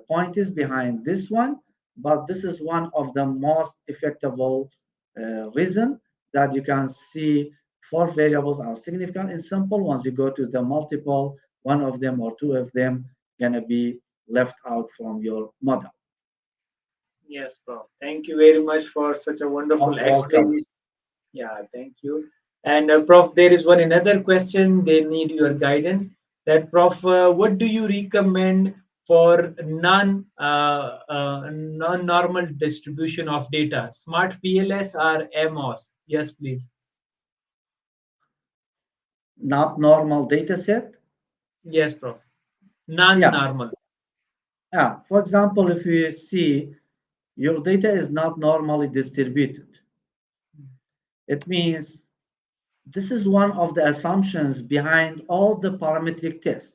points behind this one, but this is one of the most effective reason that you can see four variables are significant and simple. Once you go to the multiple, one of them or two of them gonna be left out from your model. Yes, Prof. Thank you very much for such a wonderful Most welcome. explanation. Yeah, thank you. And Prof, there is one another question. They need your guidance. That Prof, what do you recommend for non-normal distribution of data? Smart PLS or MOS? Yes, please. Not normal data set. Yes, Prof. Yeah. Non-normal. Yeah. For example, if you see your data is not normally distributed, it means this is one of the assumptions behind all the parametric tests,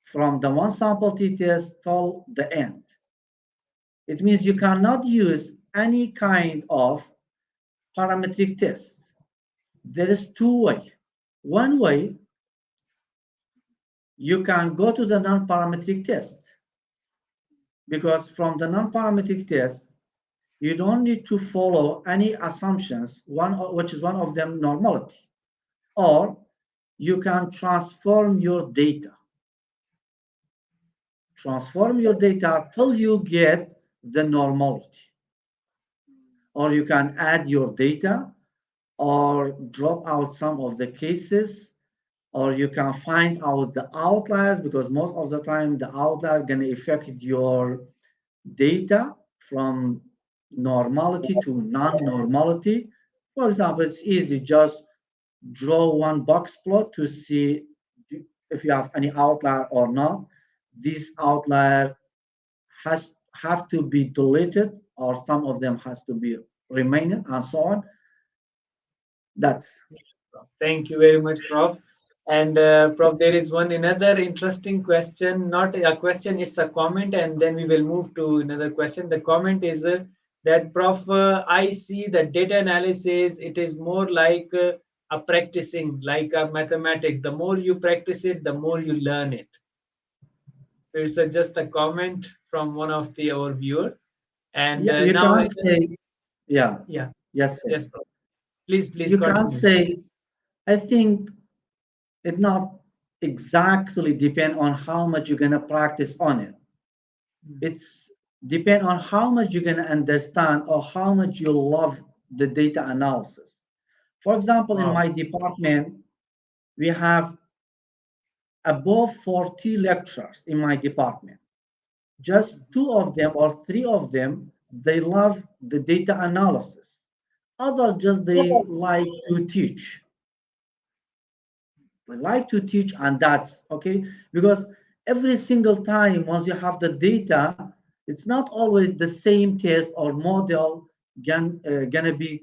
from the one sample t-test till the end. It means you cannot use any kind of parametric test. There is two ways. One way, you can go to the non-parametric test, because from the non-parametric test, you don't need to follow any assumptions, which is one of them normality. Or you can transform your data. Transform your data till you get the normality. Or you can add your data or drop out some of the cases, or you can find out the outliers, because most of the time the outlier going to affect your data from normality to non-normality. For example, it's easy, just draw one box plot to see if you have any outlier or not. This outlier has have to be deleted, or some of them has to be remaining, and so on. That's Thank you very much, Prof. And Prof, there is one another interesting question, not a question, it's a comment, and then we will move to another question. The comment is that, Prof, I see that data analysis, it is more like a practicing, like a mathematics. The more you practice it, the more you learn it. So it's just a comment from one of our viewer. And yeah. You now, can't say yeah. yeah, Yes, sir. yes, Prof. Please You can't continue. say. I think it not exactly depend on how much you're gonna practice on it. It's depend on how much you're gonna understand or how much you love the data analysis. For example, in Wow. my department, we have above 40 lecturers in my department. Just two of them or three of them, they love the data analysis. Others just they like to teach. They like to teach, and that's okay, because every single time once you have the data, it's not always the same test or model gonna be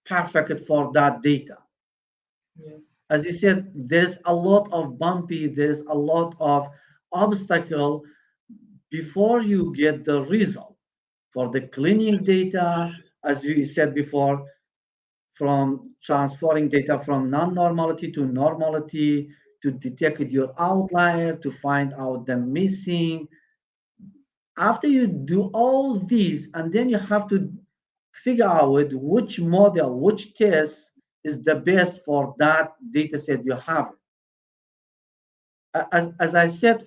perfect for that data. Yes. As you said, there's a lot of bumpy, there's a lot of obstacle before you get the result. For the cleaning data, as you said before, from transferring data from non-normality to normality, to detect your outlier, to find out the missing. After you do all these, and then you have to figure out which model, which test is the best for that data set you have. As I said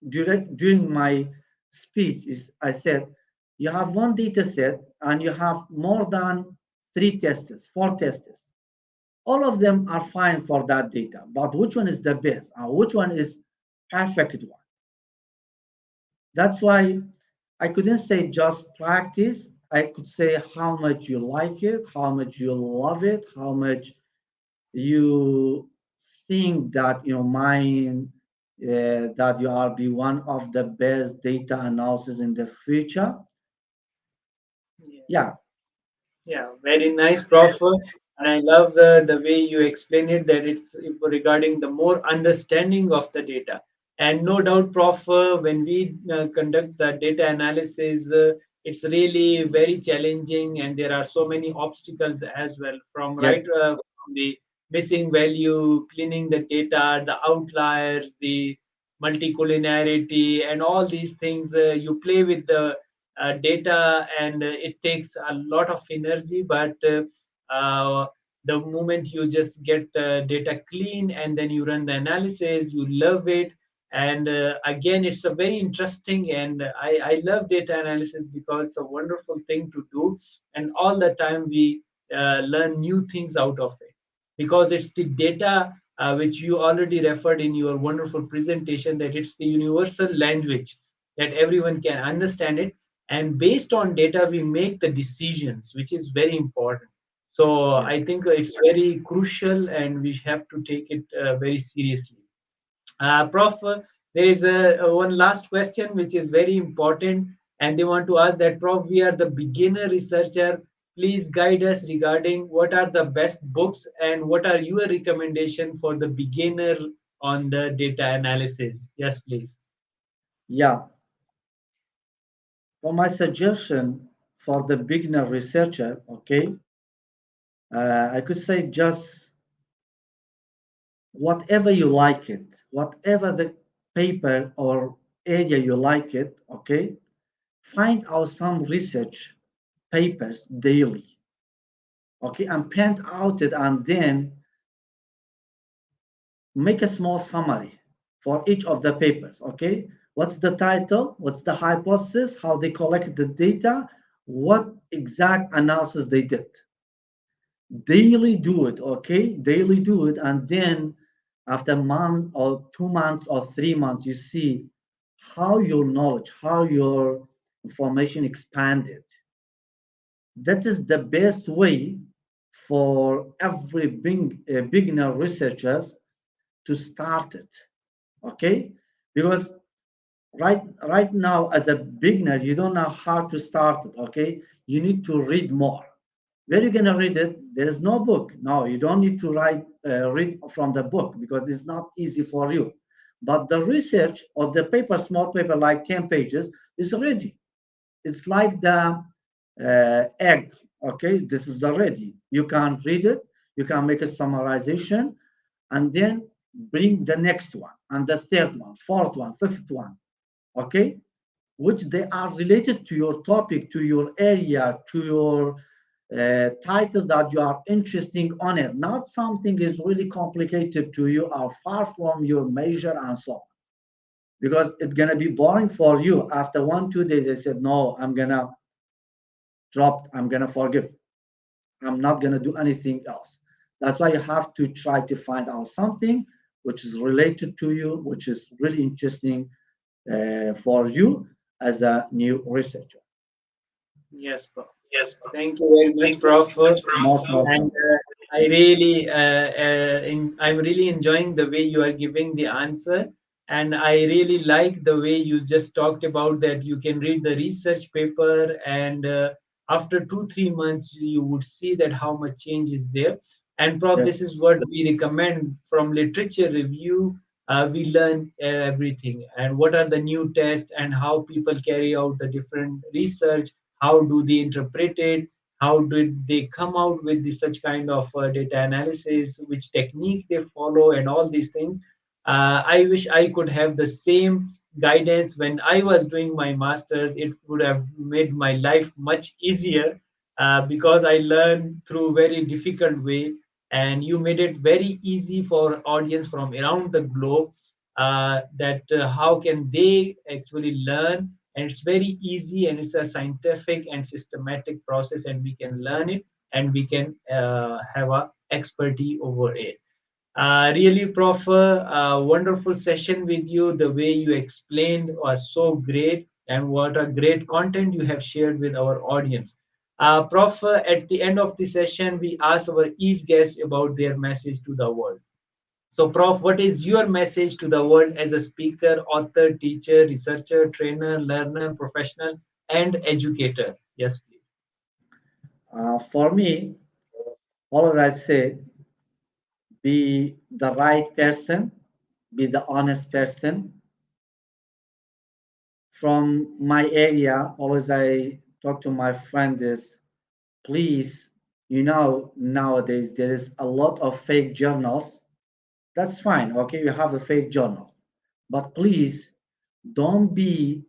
during my speech, I said you have one data set and you have more than three tests, four tests. All of them are fine for that data, but which one is the best and which one is perfect one? That's why I couldn't say just practice. I could say how much you like it, how much you love it, how much you think that mind that you are be one of the best data analysis in the future. Yeah, Yes. Yeah, very nice, Prof. And I love the way you explain it, that it's regarding the more understanding of the data. And no doubt, Prof, when we conduct the data analysis, it's really very challenging, and there are so many obstacles as well, from yes, from the missing value, cleaning the data, the outliers, the multicollinearity, and all these things. You play with the data, and it takes a lot of energy, but the moment you just get the data clean and then you run the analysis, you love it. And again, it's a very interesting, and I love data analysis because it's a wonderful thing to do, and all the time we learn new things out of it, because it's the data which you already referred in your wonderful presentation, that it's the universal language that everyone can understand it. And based on data, we make the decisions, which is very important. So Yes. I think it's very crucial and we have to take it very seriously. Prof, there is one last question which is very important, and they want to ask that, Prof, we are the beginner researcher. Please guide us regarding what are the best books and what are your recommendation for the beginner on the data analysis. Yes, please. Yeah. For my suggestion for the beginner researcher, okay, I could say just whatever you like it, whatever the paper or area you like it, okay, find out some research papers daily, okay, and print out it and then make a small summary for each of the papers, okay? What's the title? What's the hypothesis? How they collected the data? What exact analysis they did? Daily do it, okay? Daily do it, and then after a month or 2 months or 3 months, you see how your knowledge, how your information expanded. That is the best way for every beginner researchers to start it, okay? Because right now as a beginner you don't know how to start it, okay? You need to read more. Where you gonna read it? There is no book. No, you don't need to read from the book because it's not easy for you. But the research or the paper, small paper like 10 pages, is ready. It's like the egg. Okay, this is already. You can read it. You can make a summarization, and then bring the next one, and the third one, fourth one, fifth one. Okay, which they are related to your topic, to your area, to your title that you are interested on it. Not something is really complicated to you or far from your measure and so on. Because it's gonna be boring for you. After 1 2 days, they said, no, I'm gonna drop, I'm gonna forgive. I'm not gonna do anything else. That's why you have to try to find out something which is related to you, which is really interesting for you as a new researcher. Yes, Prof. Thank you very much, Prof. Most And welcome. I really, I'm really enjoying the way you are giving the answer, and I really like the way you just talked about that you can read the research paper, and after 2 3 months you would see that how much change is there. And Prof, Yes, this is what we recommend from literature review. We learn everything, and what are the new tests, and how people carry out the different research, how do they interpret it, how did they come out with such kind of data analysis, which technique they follow, and all these things. I wish I could have the same guidance when I was doing my masters. It would have made my life much easier, because I learned through very difficult way, and you made it very easy for audience from around the globe, that how can they actually learn. And it's very easy, and it's a scientific and systematic process, and we can learn it, and we can have a expertise over it. Really, Prof, wonderful session with you. The way you explained was so great, and what a great content you have shared with our audience. Prof, at the end of the session, we ask our each guest about their message to the world. So, Prof, what is your message to the world as a speaker, author, teacher, researcher, trainer, learner, professional, and educator? Yes, please. for me, all I say, be the right person, be the honest person. From my area, always I talk to my friend is, please, nowadays there is a lot of fake journals. That's fine, okay, you have a fake journal. But please don't be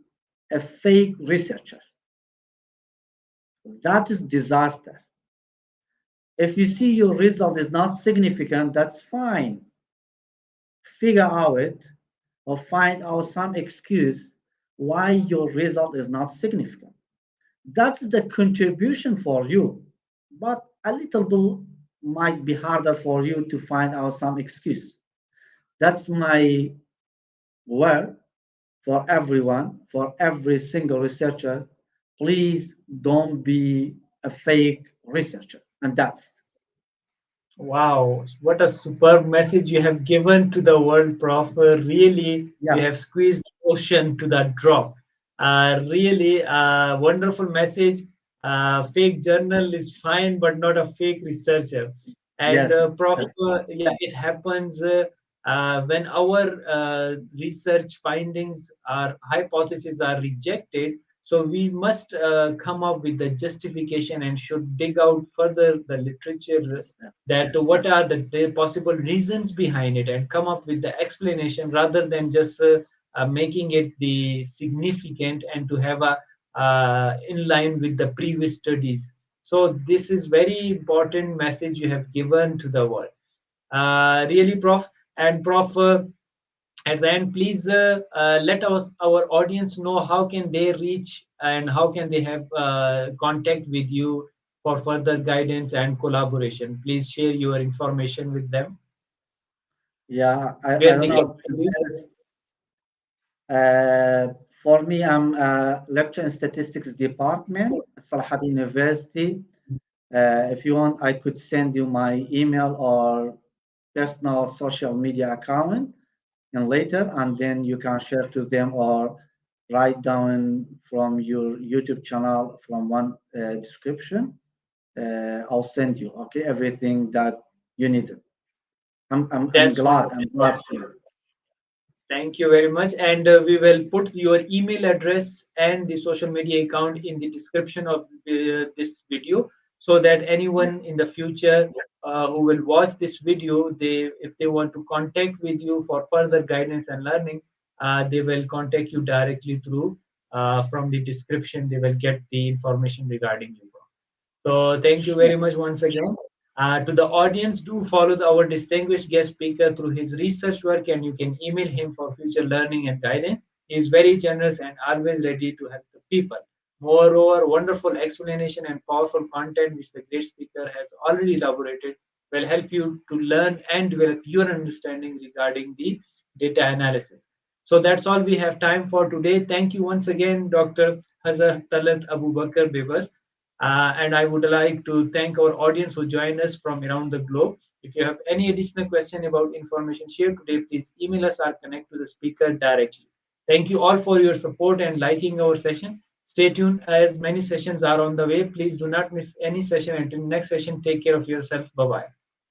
a fake researcher. That is disaster. If you see your result is not significant, that's fine. Figure out it or find out some excuse why your result is not significant. That's the contribution for you, but a little bit might be harder for you to find out some excuse. That's my word for everyone, for every single researcher. Please don't be a fake researcher. And that's, Wow, what a superb message you have given to the world, Prof. Really, you yeah, have squeezed the ocean to that drop. Really, wonderful message. Fake journal is fine, but not a fake researcher. And yes, Prof, yes, yeah, it happens when our research findings or hypotheses are rejected. So we must come up with the justification and should dig out further the literature yes, that what are the possible reasons behind it and come up with the explanation rather than just making it the significant and to have a in line with the previous studies. So this is very important message you have given to the world. Really, Prof. And Prof, at the end, please let us our audience know how can they reach and how can they have contact with you for further guidance and collaboration. Please share your information with them yeah. I where don't they can know. find you. For me, I'm a lecturer in statistics department at Salahaddin University. If you want, I could send you my email or personal social media account and later, and then you can share to them or write down from your YouTube channel from one description. I'll send you, okay, everything that you needed. I'm That's glad. wonderful. I'm glad to. Thank you very much. And we will put your email address and the social media account in the description of this video so that Yeah. anyone in the future who will watch this video, if they want to contact with you for further guidance and learning, they will contact you directly through from the description. They will get the information regarding you. So thank you Yeah. very much once again. To the audience, do follow our distinguished guest speaker through his research work and you can email him for future learning and guidance. He is very generous and always ready to help the people. Moreover, wonderful explanation and powerful content which the great speaker has already elaborated will help you to learn and develop your understanding regarding the data analysis. So that's all we have time for today. Thank you once again, Dr. Hazar Talat Abubakar Bibas. And I would like to thank our audience who joined us from around the globe. If you have any additional question about information shared today, please email us or connect to the speaker directly. Thank you all for your support and liking our session. Stay tuned as many sessions are on the way. Please do not miss any session. Until next session, take care of yourself. Bye bye.